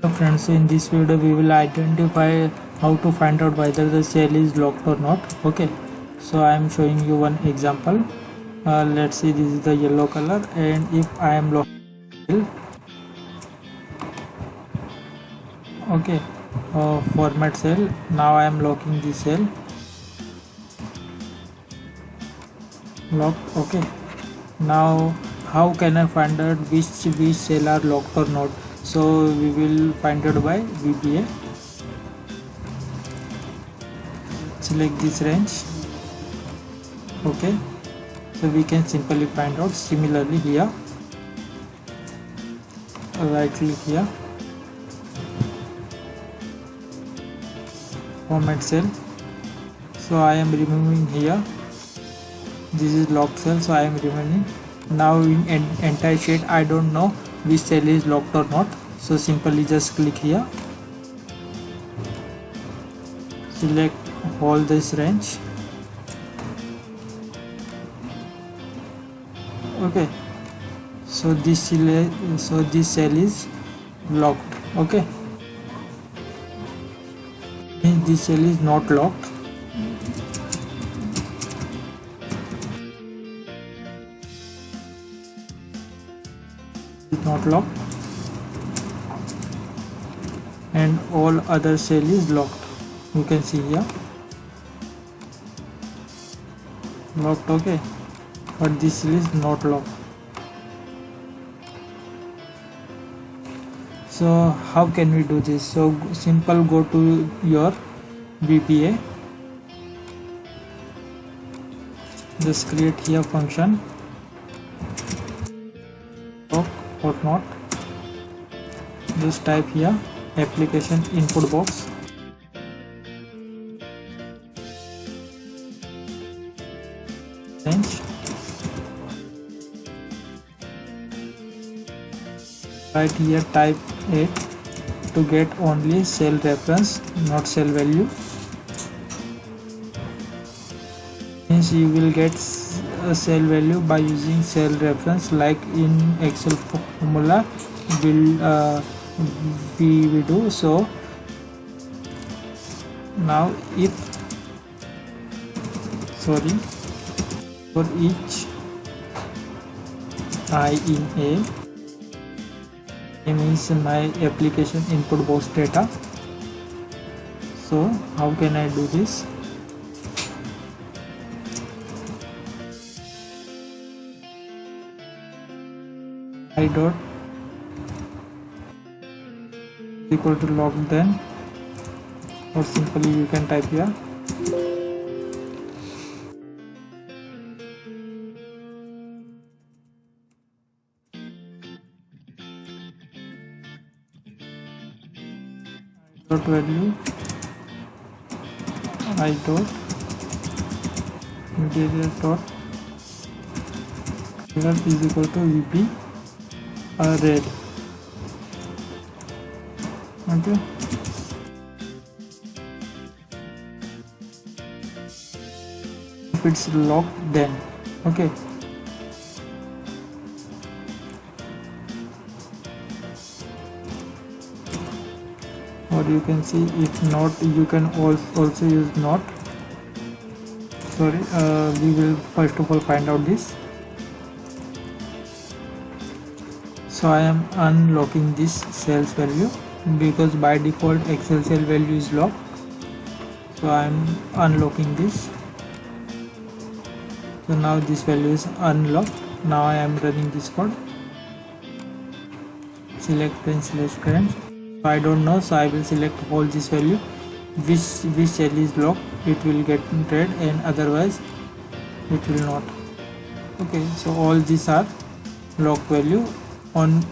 So friends, so in this video we will identify how to find out whether the cell is locked or not. Okay, so I am showing you one example. Let's see, this is the yellow color, and if I am locking, okay, format cell. Now I am locking the cell, locked. Okay, now how can I find out which cell are locked or not? So we will find out by VBA. Select this range. Okay, so we can simply find out. Similarly here, right click here, format cell. So I am removing here, this is locked cell, so I am removing. Now in entire sheet I don't know which cell is locked or not, so simply just click here, select all this range. Okay, so this cell is locked. Okay, this cell is not locked. It's not locked, and all other cell is locked. You can see here, locked. Okay, but this cell is not locked. So how can we do this? So simple, go to your VBA, just create here function lock or not. Just type here application input box, range, right here type 8 to get only cell reference, not cell value. Means you will get a cell value by using cell reference, like in Excel formula we do. So now if for each I in A means my application input box data. So how can I do this? I dot equal to log, then, or simply you can type here dot value I dot interior dot is equal to VP red. Okay, if it's locked, then okay, or you can see if not, you can also use not. Sorry, we will first of all find out this. So I am unlocking this cell's value because by default Excel cell value is locked. So I am unlocking this. So now this value is unlocked. Now I am running this code. Select range, select current. So I don't know, so I will select all this value. Which cell is locked, it will get red, and otherwise it will not. Okay, so all these are locked value on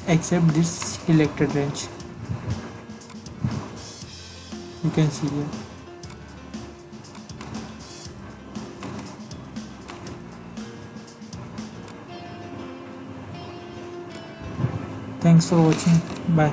except this selected range. You can see here. Thanks for watching. Bye.